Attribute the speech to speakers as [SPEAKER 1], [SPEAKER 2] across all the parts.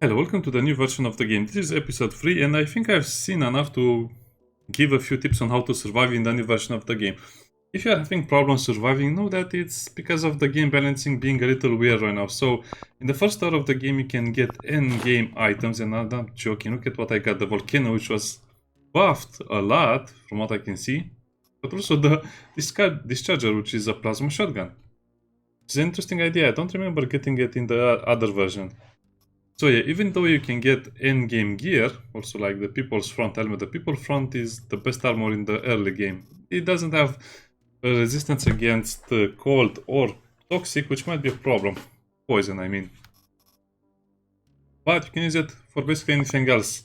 [SPEAKER 1] Hello, welcome to the new version of the game. This is episode 3 and I think I've seen enough to give a few tips on how to survive in the new version of the game. If you are having problems surviving, know that it's because of the game balancing being a little weird right now. So, in the first hour of the game you can get end-game items, and I'm not joking, look at what I got. The volcano, which was buffed a lot from what I can see, but also the discharger, which is a plasma shotgun. It's an interesting idea. I don't remember getting it in the other version. So yeah, even though you can get end-game gear, also like the People's Front helmet, the People's Front is the best armor in the early game. It doesn't have a resistance against cold or toxic, which might be a problem. Poison, I mean. But you can use it for basically anything else.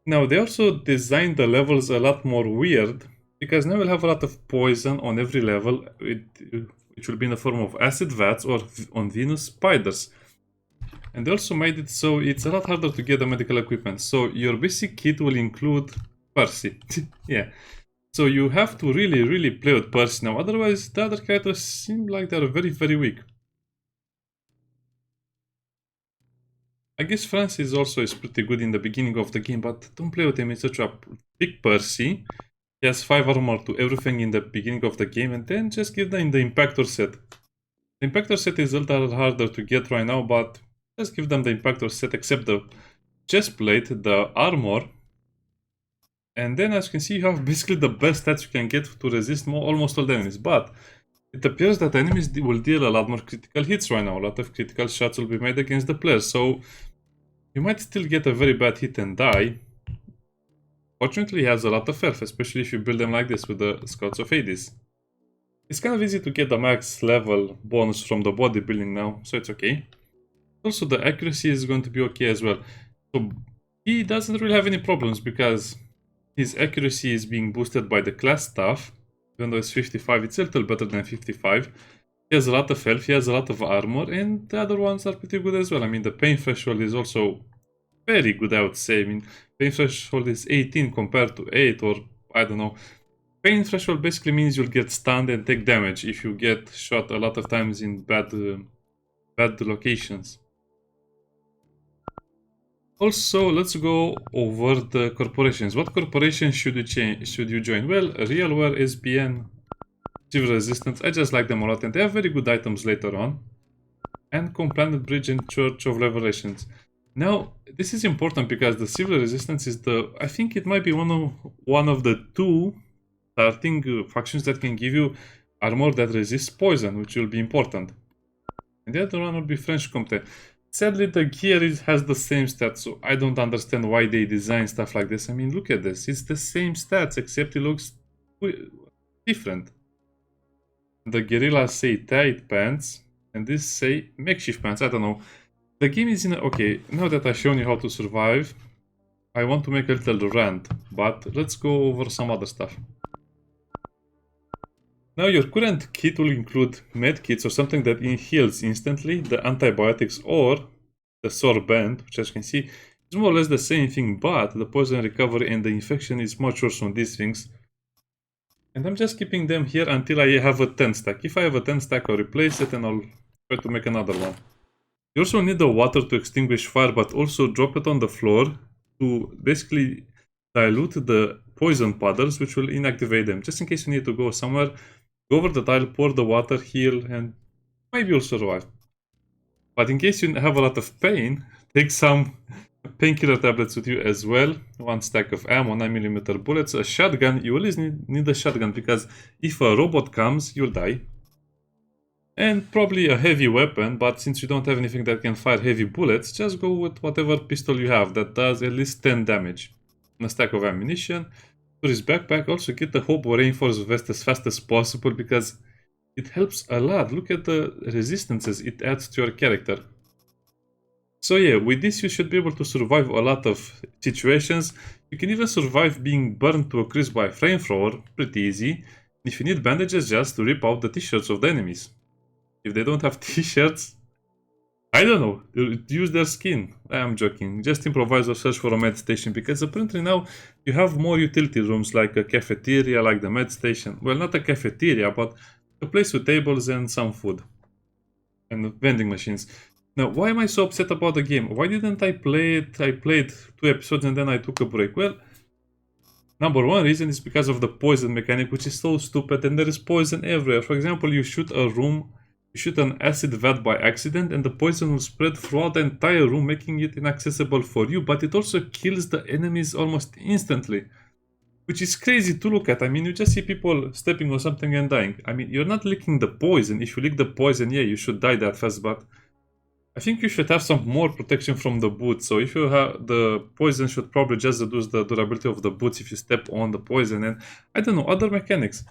[SPEAKER 1] Now, they also designed the levels a lot more weird, because now we'll have a lot of poison on every level, which will be in the form of acid vats or on Venus spiders. And they also made it so it's a lot harder to get the medical equipment. So your basic kit will include Percy. Yeah. So you have to really play with Percy now. Otherwise, the other characters seem like they're very weak. I guess Francis also is pretty good in the beginning of the game, but don't play with him. It's such a big Percy. He has 5 armor to everything in the beginning of the game, and then just give them the Impactor set. The Impactor set is a little harder to get right now, but just give them the Impactor set except the chest plate, the armor. And then as you can see, you have basically the best stats you can get to resist almost all the enemies. But it appears that enemies will deal a lot more critical hits right now. A lot of critical shots will be made against the players. So you might still get a very bad hit and die. Fortunately, he has a lot of health, especially if you build them like this with the Scouts of Hades. It's kind of easy to get the max level bonus from the bodybuilding now, so it's okay. Also, the accuracy is going to be okay as well. So he doesn't really have any problems because his accuracy is being boosted by the class staff. Even though it's 55, it's a little better than 55. He has a lot of health, he has a lot of armor, and the other ones are pretty good as well. I mean, the pain threshold is also very good, I would say. I mean, pain threshold is 18 compared to 8, or I don't know. Pain threshold basically means you'll get stunned and take damage if you get shot a lot of times in bad locations. Also, let's go over the corporations. What corporation should you join? Well, Realware, SBN, Civil Resistance. I just like them a lot, and they have very good items later on. And Planet Bridge and Church of Revelations. Now, this is important because the Civil Resistance is I think it might be one of the two starting factions that can give you armor that resists poison, which will be important. And the other one will be French Comte. Sadly, the gear has the same stats, so I don't understand why they design stuff like this. I mean, look at this. It's the same stats, except it looks different. The guerrillas say tight pants, and this say makeshift pants. I don't know. The game is okay, now that I've shown you how to survive, I want to make a little rant, but let's go over some other stuff. Now, your current kit will include medkits or something that heals instantly, the antibiotics or the sore band, which as you can see is more or less the same thing, but the poison recovery and the infection is much worse on these things. And I'm just keeping them here until I have a 10 stack. If I have a 10 stack, I'll replace it and I'll try to make another one. You also need the water to extinguish fire, but also drop it on the floor to basically dilute the poison puddles, which will inactivate them. Just in case you need to go somewhere, go over the tile, pour the water, heal, and maybe you'll survive. But in case you have a lot of pain, take some painkiller tablets with you as well. 1 stack of ammo, 9mm bullets, a shotgun. You always need a shotgun because if a robot comes, you'll die. And probably a heavy weapon, but since you don't have anything that can fire heavy bullets, just go with whatever pistol you have that does at least 10 damage. And a stack of ammunition. For his backpack, also get the Hobo Reinforced Vest as fast as possible because it helps a lot. Look at the resistances it adds to your character. So yeah, with this you should be able to survive a lot of situations. You can even survive being burned to a crisp by a flamethrower, pretty easy. If you need bandages, just to rip out the t-shirts of the enemies. If they don't have t-shirts, I don't know, use their skin. I'm joking. Just improvise or search for a med station because apparently now you have more utility rooms like a cafeteria, like the med station. Well, not a cafeteria, but a place with tables and some food. And vending machines. Now, why am I so upset about the game? Why didn't I play it? I played 2 episodes and then I took a break. Well, number one reason is because of the poison mechanic, which is so stupid, and there is poison everywhere. For example, you shoot a room, you shoot an acid vat by accident, and the poison will spread throughout the entire room, making it inaccessible for you, but it also kills the enemies almost instantly. Which is crazy to look at. I mean, you just see people stepping on something and dying. I mean, you're not licking the poison. If you lick the poison, yeah, you should die that fast, but I think you should have some more protection from the boots. So if you have the poison, should probably just reduce the durability of the boots if you step on the poison, and I don't know, other mechanics.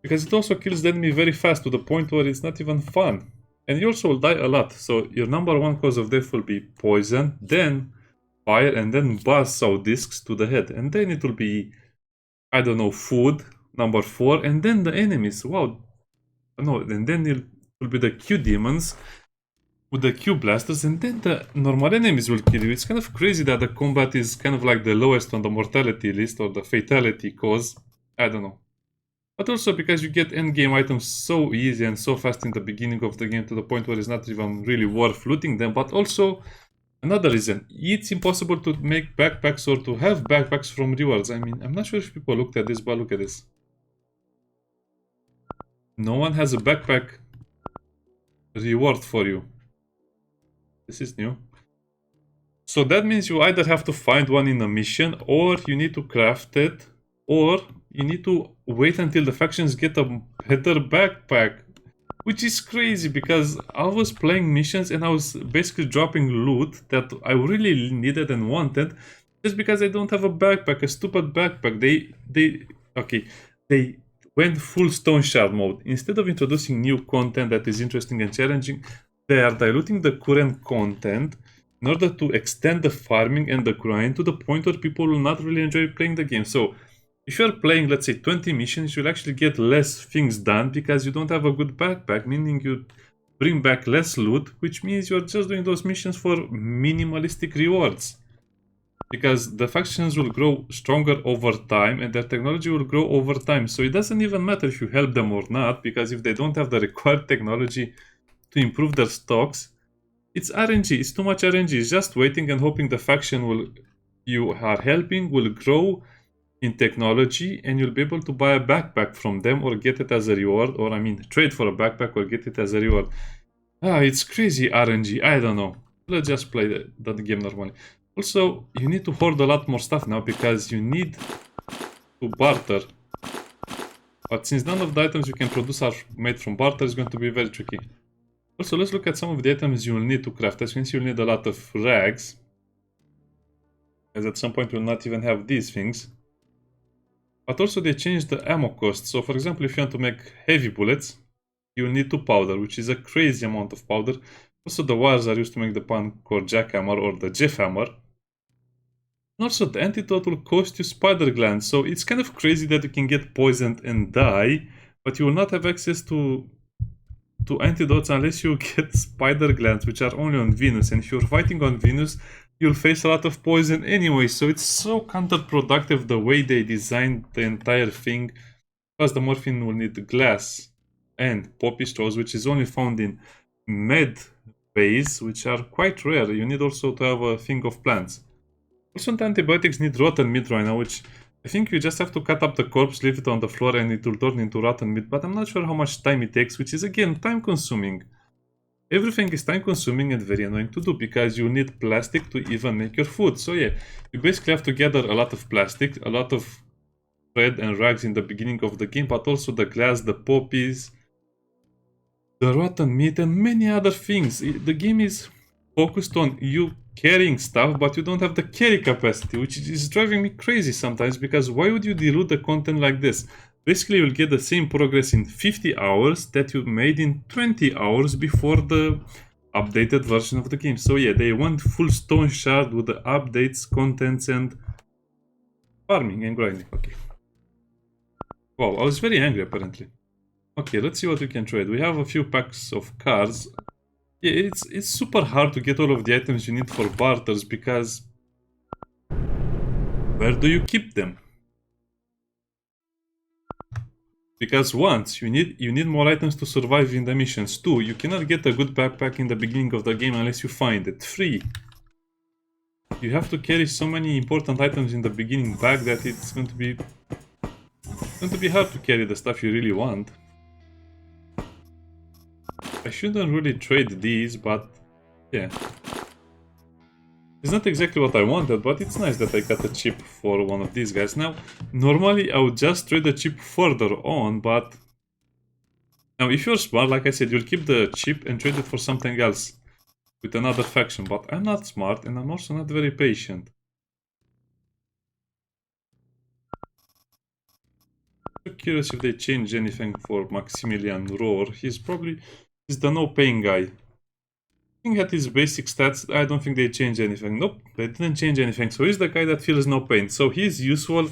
[SPEAKER 1] Because it also kills the enemy very fast to the point where it's not even fun. And you also will die a lot. So your number one cause of death will be poison, then fire, and then buzz out discs to the head. And then it will be, I don't know, food, number 4, and then the enemies. Wow. No, and then it will be the Q demons with the Q blasters, and then the normal enemies will kill you. It's kind of crazy that the combat is kind of like the lowest on the mortality list or the fatality cause. I don't know. But also because you get endgame items so easy and so fast in the beginning of the game to the point where it's not even really worth looting them. But also, another reason, it's impossible to make backpacks or to have backpacks from rewards. I mean, I'm not sure if people looked at this, but look at this. No one has a backpack reward for you. This is new. So that means you either have to find one in a mission, or you need to craft it, or you need to wait until the factions get a better backpack. Which is crazy, because I was playing missions and I was basically dropping loot that I really needed and wanted, just because I don't have a backpack, a stupid backpack. They went full StoneShard mode. Instead of introducing new content that is interesting and challenging, they are diluting the current content in order to extend the farming and the grind to the point where people will not really enjoy playing the game. So if you're playing, let's say, 20 missions, you'll actually get less things done because you don't have a good backpack, meaning you bring back less loot, which means you're just doing those missions for minimalistic rewards. Because the factions will grow stronger over time and their technology will grow over time. So it doesn't even matter if you help them or not, because if they don't have the required technology to improve their stocks, it's RNG, it's too much RNG. It's just waiting and hoping the faction you are helping will grow in technology, and you'll be able to buy a backpack from them or get it as a reward, or I mean trade for a backpack or get it as a reward. It's crazy RNG, I don't know. Let's just play the game normally. Also, you need to hoard a lot more stuff now because you need to barter. But since none of the items you can produce are made from barter, it's going to be very tricky. Also, let's look at some of the items you will need to craft. As you can see, you'll need a lot of rags, as at some point you'll not even have these things. But also they changed the ammo cost. So for example, if you want to make heavy bullets, you need 2 powder, which is a crazy amount of powder. Also the wires are used to make the punk or jackhammer or the Jeff hammer. And also the antidote will cost you spider glands. So it's kind of crazy that you can get poisoned and die, but you will not have access to antidotes unless you get spider glands, which are only on Venus. And if you're fighting on Venus, you'll face a lot of poison anyway, so it's so counterproductive the way they designed the entire thing. Plus the morphine will need glass and poppy straws, which is only found in med bays, which are quite rare. You need also to have a thing of plants. Also the antibiotics need rotten meat right now, which I think you just have to cut up the corpse, leave it on the floor, and it will turn into rotten meat, but I'm not sure how much time it takes, which is again time consuming. Everything is time consuming and very annoying to do because you need plastic to even make your food. So yeah, you basically have to gather a lot of plastic, a lot of thread and rags in the beginning of the game, but also the glass, the poppies, the rotten meat, and many other things. The game is focused on you carrying stuff, but you don't have the carry capacity, which is driving me crazy sometimes, because why would you dilute the content like this? Basically, you'll get the same progress in 50 hours that you made in 20 hours before the updated version of the game. So yeah, they went full StoneShard with the updates, contents, and farming and grinding. Okay. Wow, I was very angry apparently. Okay, let's see what we can trade. We have a few packs of cards. Yeah, it's super hard to get all of the items you need for barters, because where do you keep them? Because once, you need more items to survive in the missions. 2, you cannot get a good backpack in the beginning of the game unless you find it. 3, you have to carry so many important items in the beginning bag that it's going to be hard to carry the stuff you really want. I shouldn't really trade these, but yeah. It's not exactly what I wanted, but it's nice that I got a chip for one of these guys. Now, normally I would just trade the chip further on, but... Now, if you're smart, like I said, you'll keep the chip and trade it for something else with another faction, but I'm not smart and I'm also not very patient. I'm curious if they change anything for Maximilian Roar. He's the no-pain guy. Looking at his basic stats, I don't think they changed anything. Nope, they didn't change anything. So he's the guy that feels no pain. So he's useful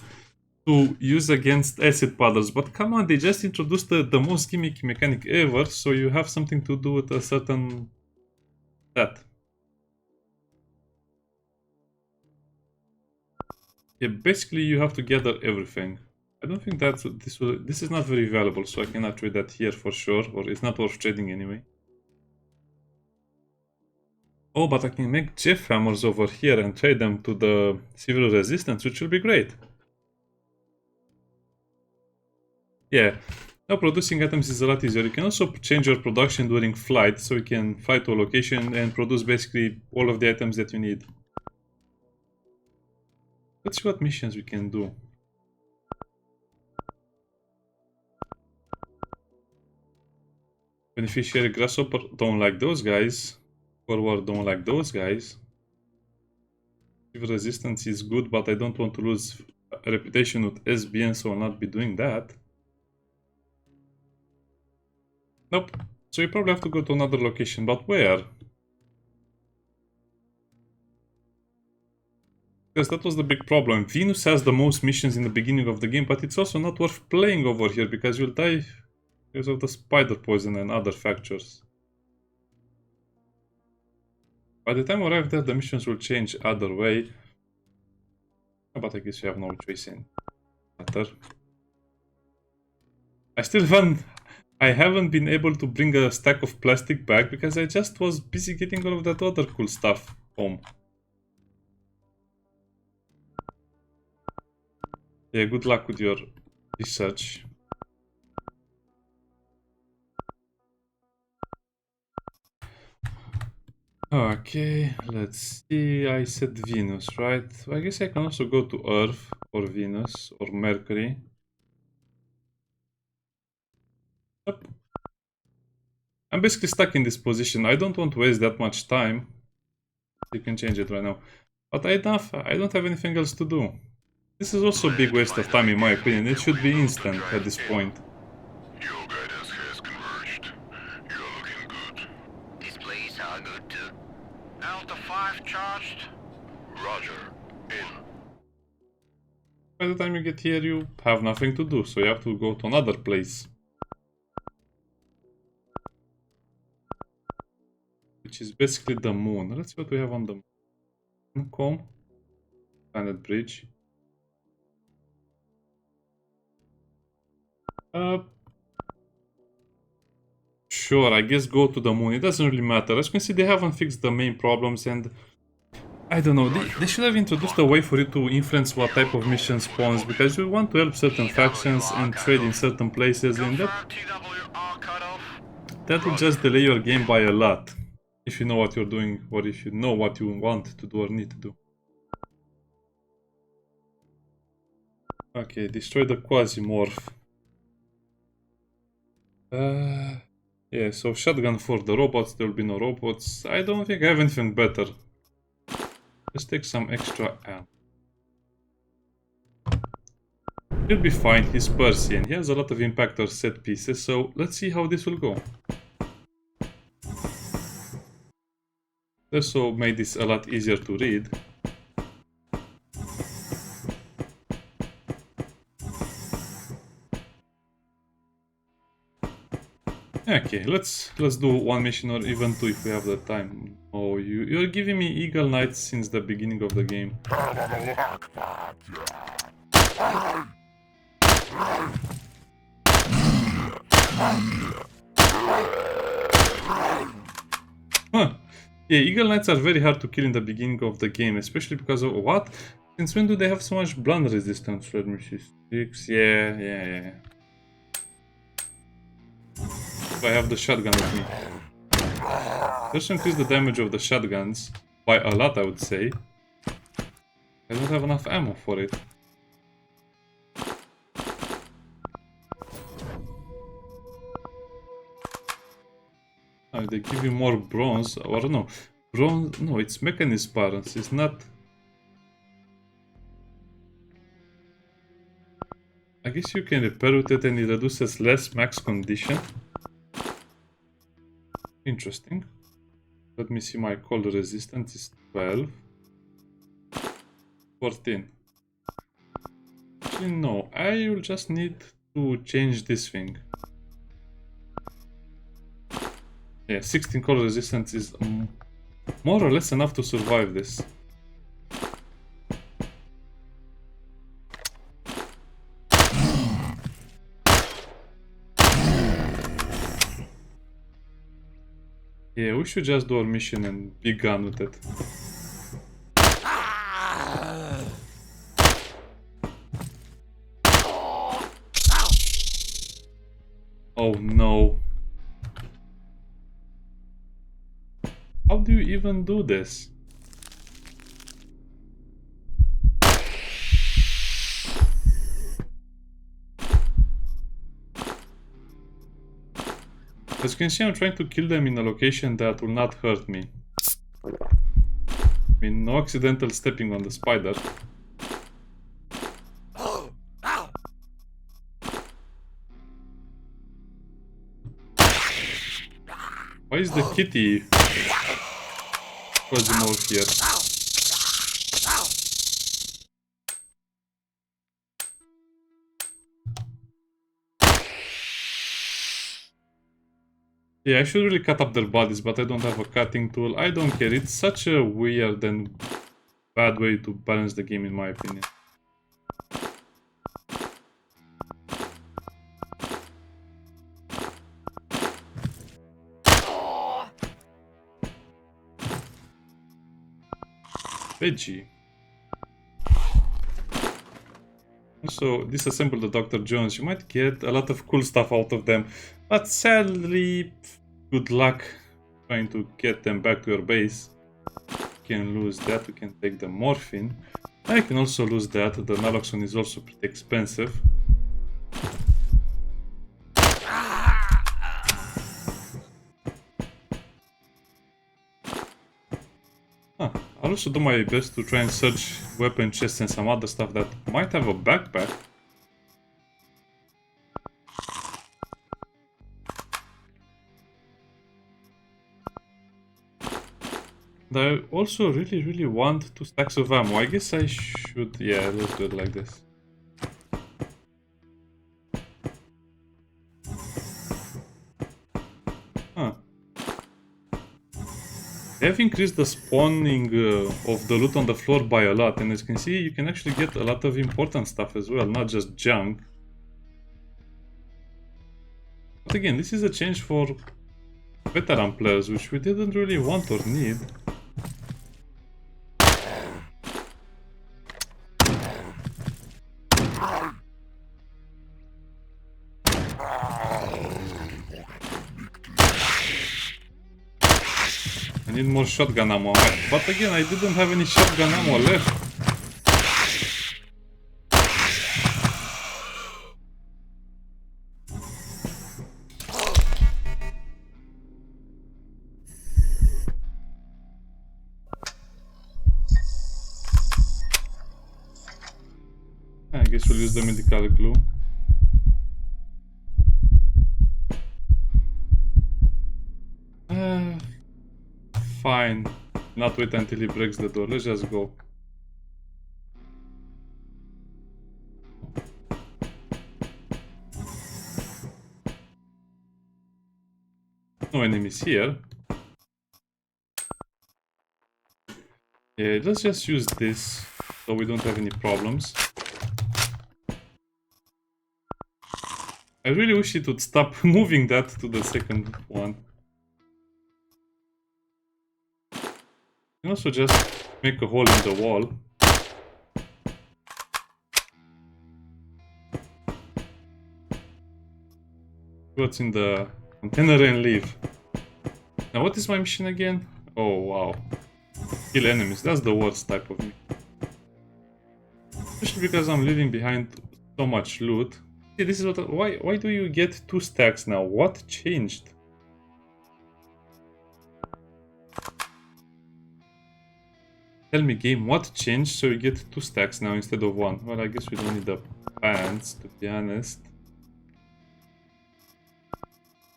[SPEAKER 1] to use against acid paddles. But come on, they just introduced the most gimmicky mechanic ever, so you have something to do with a certain stat. Yeah, basically you have to gather everything. I don't think that this is not very valuable, so I cannot trade that here for sure, or it's not worth trading anyway. Oh, but I can make Jeff hammers over here and trade them to the civil resistance, which will be great. Yeah, now producing items is a lot easier. You can also change your production during flight, so you can fly to a location and produce basically all of the items that you need. Let's see what missions we can do. Beneficiary Grasshopper, don't like those guys. Forward, don't like those guys. Civil resistance is good, but I don't want to lose a reputation with SBN, so I'll not be doing that. Nope. So you probably have to go to another location, but where? Because that was the big problem. Venus has the most missions in the beginning of the game, but it's also not worth playing over here because you'll die because of the spider poison and other factors. By the time we arrive there, the missions will change either way. But I guess you have no choice in matter. I haven't been able to bring a stack of plastic back because I just was busy getting all of that other cool stuff home. Yeah, good luck with your research. Okay, let's see. I said Venus, right? I guess I can also go to Earth or Venus or Mercury. Yep. I'm basically stuck in this position. I don't want to waste that much time. You can change it right now. But I don't have anything else to do. This is also a big waste of time in my opinion. It should be instant at this point.
[SPEAKER 2] Your guidance has converged. You're looking good. Displays are good too. Delta 5 charged. Roger. In.
[SPEAKER 1] By the time you get here, you have nothing to do, so you have to go to another place. Which is basically the moon. Let's see what we have on the moon. Comb. Planet bridge. Sure, I guess go to the moon. It doesn't really matter. As you can see, they haven't fixed the main problems, and I don't know, they should have introduced a way for you to influence what type of mission spawns, because you want to help certain factions and trade in certain places, and that will just delay your game by a lot, if you know what you're doing, or if you know what you want to do or need to do. Okay, destroy the Quasimorph. Yeah, so shotgun for the robots, there will be no robots. I don't think I have anything better. Let's take some extra ammo. He'll be fine, he's Persian. He has a lot of impactor set pieces, so let's see how this will go. Also made this a lot easier to read. Okay, let's do one mission or even two if we have the time. Oh, you're giving me Eagle Knights since the beginning of the game. Huh. Yeah, Eagle Knights are very hard to kill in the beginning of the game, especially because of what? Since when do they have so much blunt resistance? Let me see. 6, yeah. So I have the shotgun with me. Just increase the damage of the shotguns by a lot, I would say. I don't have enough ammo for it. Oh, they give you more bronze, or no. Bronze, no, it's mechanism parents, it's not... I guess you can repair with it and it reduces less max condition. Interesting. Let me see, my cold resistance is 12. 14. Actually, no, I will just need to change this thing. Yeah, 16 cold resistance is more or less enough to survive this. Yeah, we should just do our mission and be gone with it. Oh no. How do you even do this? As you can see, I'm trying to kill them in a location that will not hurt me. I mean, no accidental stepping on the spider. Why is the kitty Quasimorph here? Yeah, I should really cut up their bodies, but I don't have a cutting tool. I don't care. It's such a weird and bad way to balance the game, in my opinion. Veggie. Also, disassemble the Dr. Jones. You might get a lot of cool stuff out of them, but sadly, good luck trying to get them back to your base. You can lose that, you can take the morphine. I can also lose that, the naloxone is also pretty expensive. I'll also do my best to try and search weapon chests and some other stuff that might have a backpack. I also really want 2 stacks of ammo. I guess I should... yeah, let's do it like this. Huh. They have increased the spawning of the loot on the floor by a lot, and as you can see, you can actually get a lot of important stuff as well, not just junk. But again, this is a change for veteran players, which we didn't really want or need. I need more shotgun ammo, but again, I didn't have any shotgun ammo left. I guess we'll use the medical glue. Fine. Not wait until he breaks the door. Let's just go. No enemies here. Yeah, let's just use this so we don't have any problems. I really wish it would stop moving that to the second one. You can also just make a hole in the wall. What's in the container and leave. Now what is my mission again? Oh wow. Kill enemies. That's the worst type of mission. Especially because I'm leaving behind so much loot. See, this is what. Why do you get 2 stacks now? What changed? Tell me, game, what changed so you get 2 stacks now instead of 1? Well, I guess we don't need the pants, to be honest.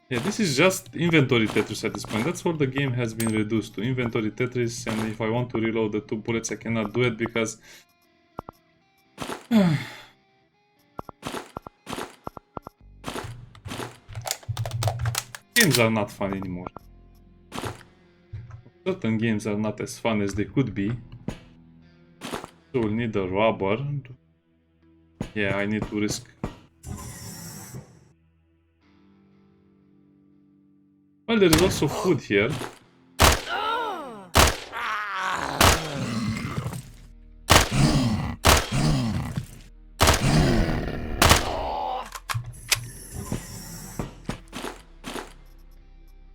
[SPEAKER 1] Yeah, this is just inventory Tetris at this point. That's what the game has been reduced to. Inventory Tetris, and if I want to reload the 2 bullets, I cannot do it because... Games are not fun anymore. Certain games are not as fun as they could be. So we'll need a rubber. Yeah, I need to risk. Well, there is also food here.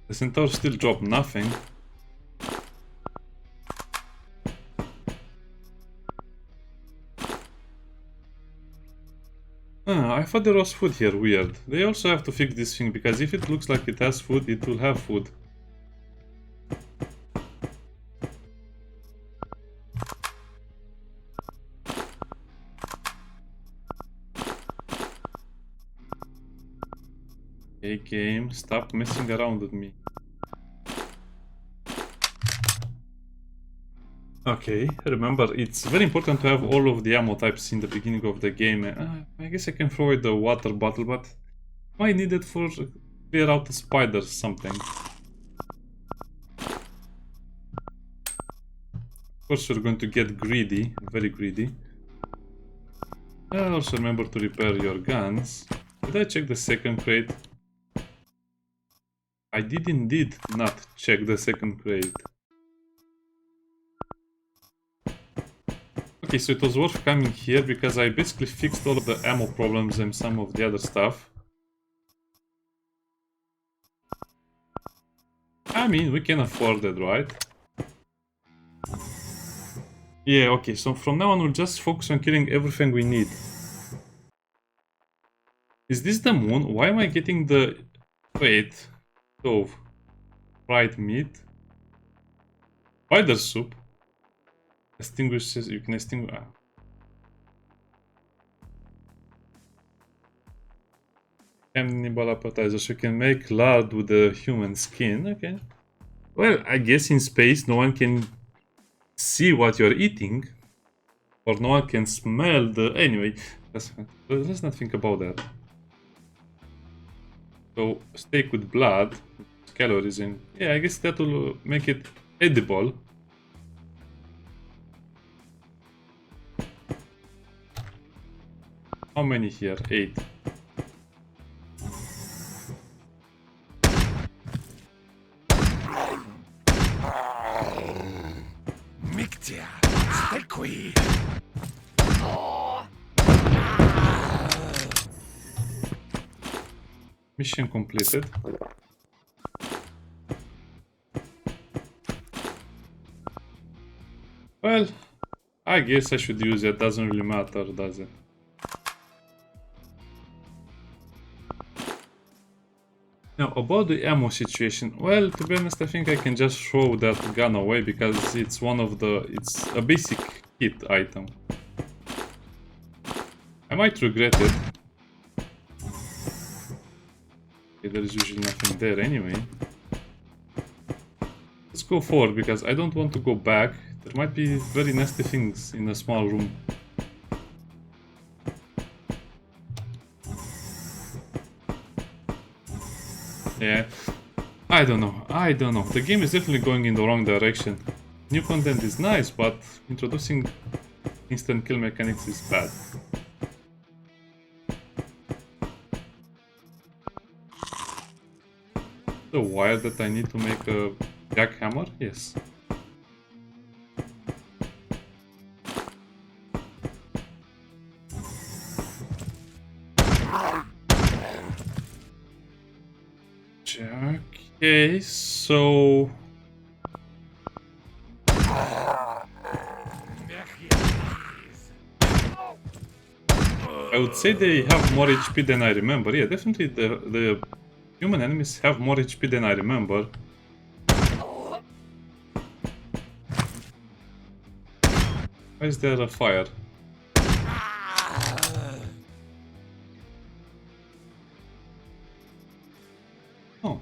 [SPEAKER 1] The centaur still dropped nothing. I thought there was food here, weird. They also have to fix this thing, because if it looks like it has food, it will have food. Okay, game, stop messing around with me. Okay, remember, it's very important to have all of the ammo types in the beginning of the game. I guess I can throw away the water bottle, but I need it for clear out the spiders or something. Of course, we're going to get greedy, very greedy. And also remember to repair your guns. Did I check the second crate? I did indeed not check the second crate. Okay, so it was worth coming here because I basically fixed all of the ammo problems and some of the other stuff. I mean, we can afford it, right? Yeah, okay, so from now on we'll just focus on killing everything we need. Is this the moon? Why am I getting the... Wait... Stove. Fried meat. Spider soup. Extinguishes. You can extinguish. Cannibal appetizer. So you can make lard with the human skin. Okay. Well, I guess in space no one can see what you're eating, or no one can smell the. Anyway, let's not think about that. So steak with blood. Calories in. Yeah, I guess that will make it edible. How many here? 8. Mission completed. Well, I guess I should use it. Doesn't really matter, does it? Now, about the ammo situation. Well, to be honest, I think I can just throw that gun away because it's one of the... It's a basic kit item. I might regret it. Okay, there is usually nothing there anyway. Let's go forward because I don't want to go back. There might be very nasty things in a small room. Yeah, I don't know. The game is definitely going in the wrong direction. New content is nice, but introducing instant kill mechanics is bad. The wire that I need to make a jackhammer? Yes. Okay, so I would say they have more HP than I remember. Yeah, definitely the human enemies have more HP than I remember. Why is there a fire? Oh.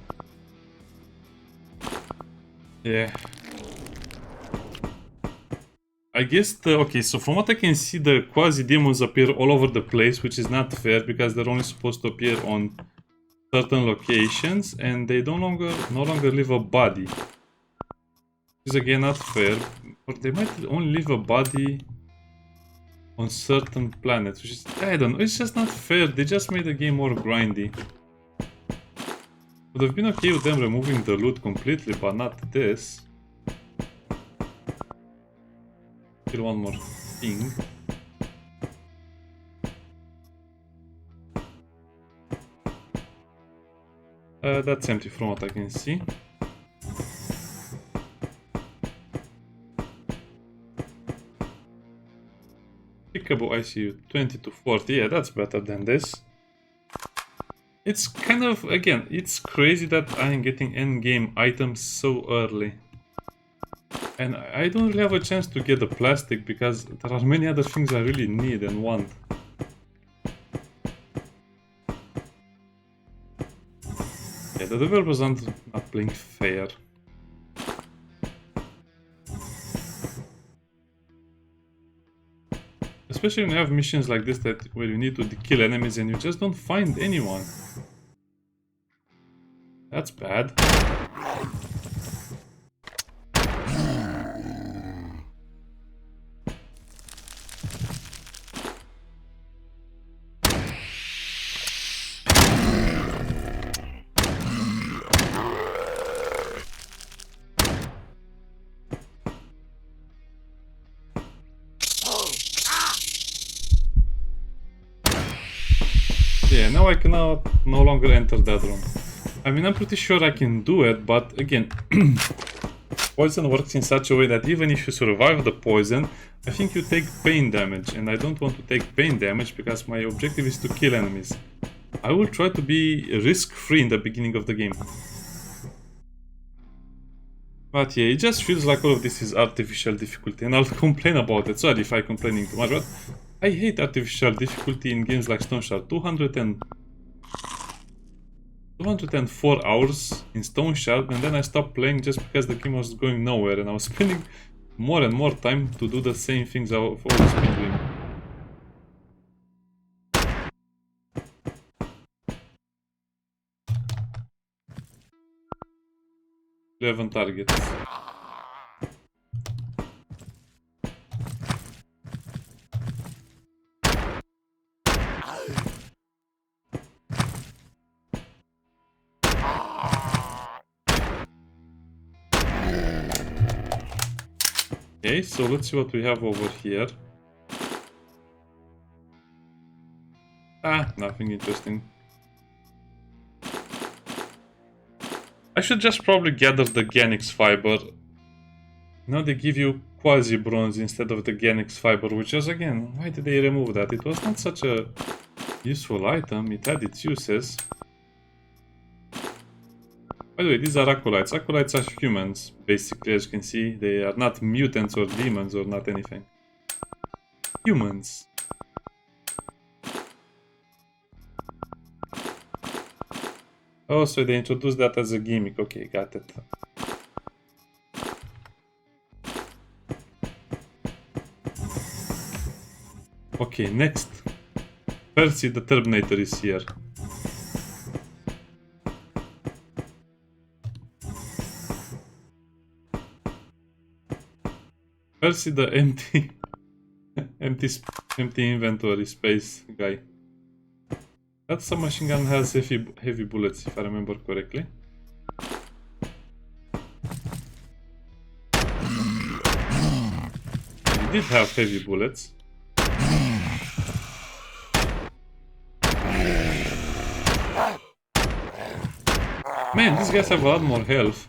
[SPEAKER 1] Yeah. I guess okay, so from what I can see, the quasi-demons appear all over the place, which is not fair because they're only supposed to appear on certain locations and they no longer leave a body. Which is again not fair. Or they might only leave a body on certain planets, which is, I don't know, it's just not fair. They just made the game more grindy. Would have been okay with them removing the loot completely, but not this. Kill one more thing. That's empty from what I can see. Pickable ICU 20 to 40, yeah, that's better than this. It's kind of, again, it's crazy that I am getting endgame items so early. And I don't really have a chance to get the plastic because there are many other things I really need and want. Yeah, the developers aren't not playing fair. Especially when you have missions like this where you need to kill enemies and you just don't find anyone. That's bad. Yeah, now I cannot no longer enter that room. I mean, I'm pretty sure I can do it, but again, poison works in such a way that even if you survive the poison, I think you take pain damage, and I don't want to take pain damage because my objective is to kill enemies. I will try to be risk-free in the beginning of the game. But yeah, it just feels like all of this is artificial difficulty, and I'll complain about it. Sorry if I'm complaining too much, but I hate artificial difficulty in games like StoneShard. 204 hours in StoneShard, and then I stopped playing just because the game was going nowhere, and I was spending more and more time to do the same things I've always been doing. Eleven targets. Okay, so let's see what we have over here. Ah, nothing interesting. I should just probably gather the Ganix fiber. Now they give you quasi-bronze instead of the Ganix fiber, which is, again, why did they remove that? It was not such a useful item, it had its uses. By the way, these are acolytes. Acolytes are humans, basically, as you can see. They are not mutants or demons or not anything. Humans. Oh, so they introduced that as a gimmick. Okay, got it. Okay, next. Percy the Terminator is here. Percy the empty inventory space guy. That submachine gun has heavy bullets, if I remember correctly. did have heavy bullets. Man, these guys have a lot more health.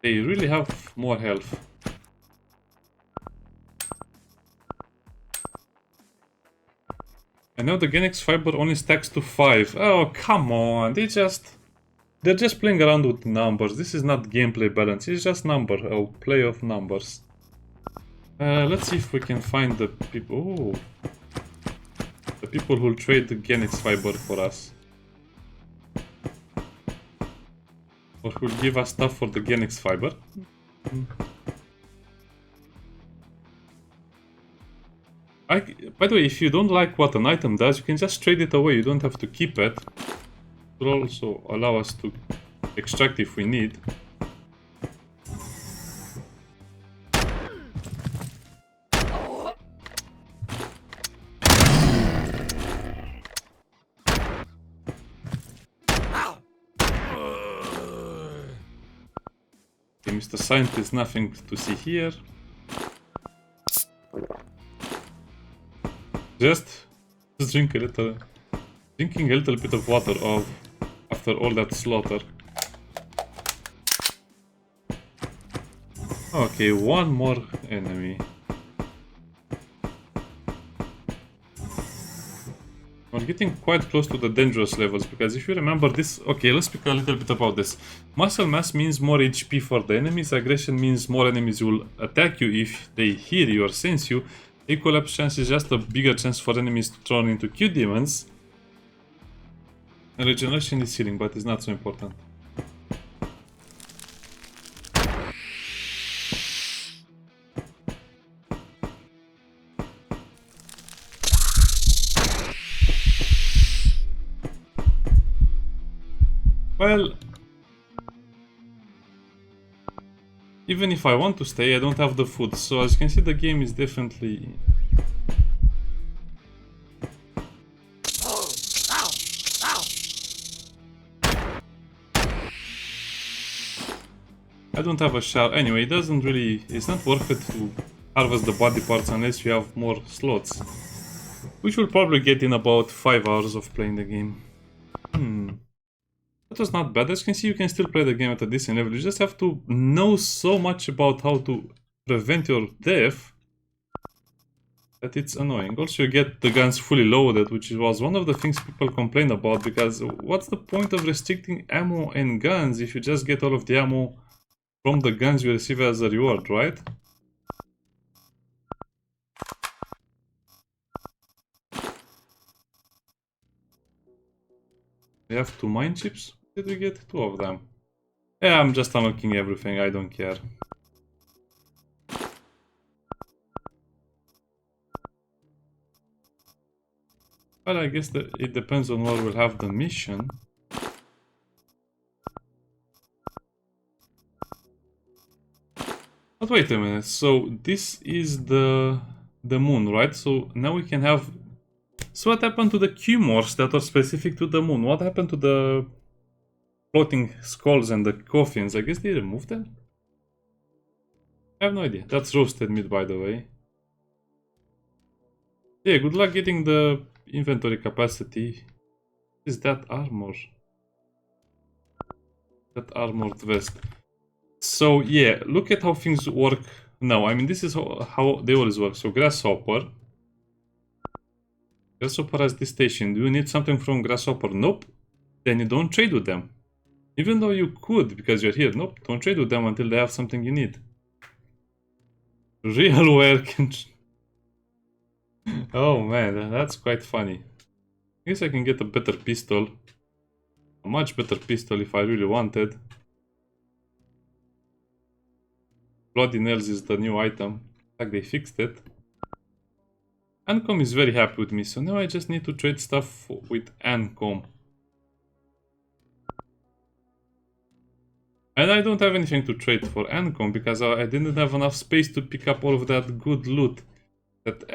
[SPEAKER 1] They really have more health. I know the Genex fiber only stacks to 5. Oh, come on. They're just playing around with numbers. This is not gameplay balance. It's just number. Oh, play of numbers. Let's see if we can find the people. Oh. The people who'll trade the Genex fiber for us. Or who'll give us stuff for the Genex fiber. By the way, if you don't like what an item does, you can just trade it away. You don't have to keep it. It will also allow us to extract if we need. Okay, Mr. Scientist, nothing to see here. Just drink a little, drinking a little bit of water after all that slaughter. Okay, one more enemy. We're getting quite close to the dangerous levels, because if you remember this... Okay, let's speak a little bit about this. Muscle mass means more HP for the enemies. Aggression means more enemies will attack you if they hear you or sense you. Equal chance is just a bigger chance for enemies to turn into cute demons. And regeneration is healing, but it's not so important. Well, even if I want to stay, I don't have the food. So as you can see, the game is definitely... I don't have a shower. Anyway, it doesn't really... It's not worth it to harvest the body parts unless you have more slots. Which we'll probably get in about 5 hours of playing the game. That was not bad. As you can see, you can still play the game at a decent level. You just have to know so much about how to prevent your death that it's annoying. Also, you get the guns fully loaded, which was one of the things people complain about, because what's the point of restricting ammo and guns if you just get all of the ammo from the guns you receive as a reward, right? We have 2 mine chips. Did we get 2 of them? Yeah, I'm just unlocking everything, I don't care. Well, I guess that it depends on where we'll have the mission. But wait a minute, so this is the moon, right? So now we can have... So what happened to the Quasimorphs that are specific to the moon? What happened to the floating skulls and the coffins? I guess they removed them? I have no idea. That's roasted meat, by the way. Yeah, good luck getting the inventory capacity. Is that armor? That armored vest. So yeah, look at how things work now. I mean, this is how they always work. So Grasshopper. Grasshopper has this station. Do you need something from Grasshopper? Nope. Then you don't trade with them. Even though you could, because you're here. Nope, don't trade with them until they have something you need. Real work. Oh man, that's quite funny. I guess I can get a better pistol. A much better pistol if I really wanted. Bloody Nails is the new item. Like they fixed it. Ancom is very happy with me, so now I just need to trade stuff with Ancom. And I don't have anything to trade for Ancom because I didn't have enough space to pick up all of that good loot. That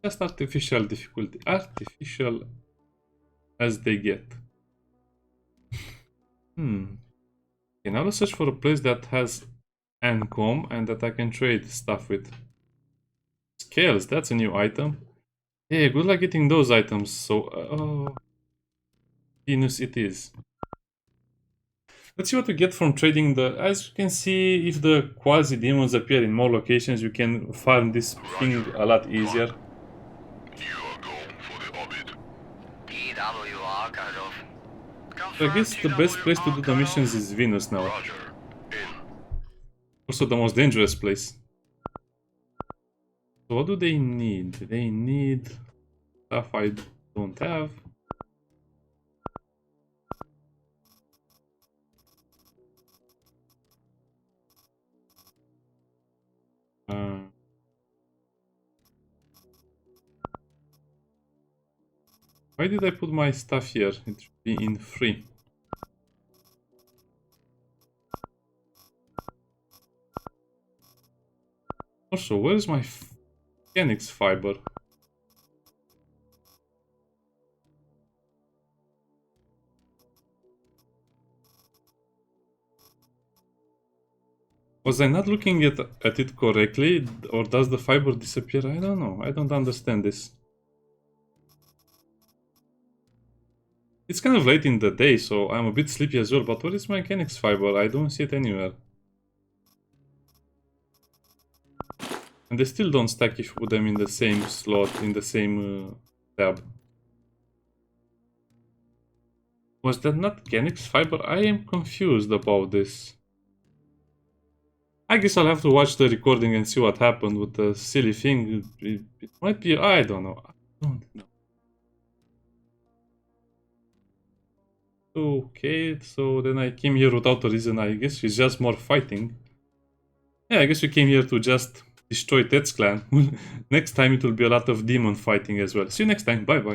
[SPEAKER 1] just artificial difficulty. Artificial as they get. Okay, now let's search for a place that has Ancom and that I can trade stuff with. Scales, that's a new item. Yeah, good luck getting those items. So, Venus it is. Let's see what we get from trading the... As you can see, if the quasi-demons appear in more locations, you can farm this thing a lot easier.
[SPEAKER 2] You are going for the orbit.
[SPEAKER 3] TWR cut off.
[SPEAKER 1] So I guess the best place to do the missions is Venus now.
[SPEAKER 2] Roger. In.
[SPEAKER 1] Also the most dangerous place. So what do they need? They need stuff I don't have. Why did I put my stuff here? It should be in free. Also, where is my Phoenix fiber? Was I not looking at it correctly? Or does the fiber disappear? I don't know. I don't understand this. It's kind of late in the day, so I'm a bit sleepy as well, but where is my Phoenix fiber? I don't see it anywhere. And they still don't stack if you put them in the same slot, in the same tab. Was that not Phoenix fiber? I am confused about this. I guess I'll have to watch the recording and see what happened with the silly thing. It might be... I don't know. I don't know. Okay, so then I came here without a reason. I guess it's just more fighting. Yeah, I guess we came here to just destroy Ted's clan. Next time it will be a lot of demon fighting as well. See you next time. Bye bye.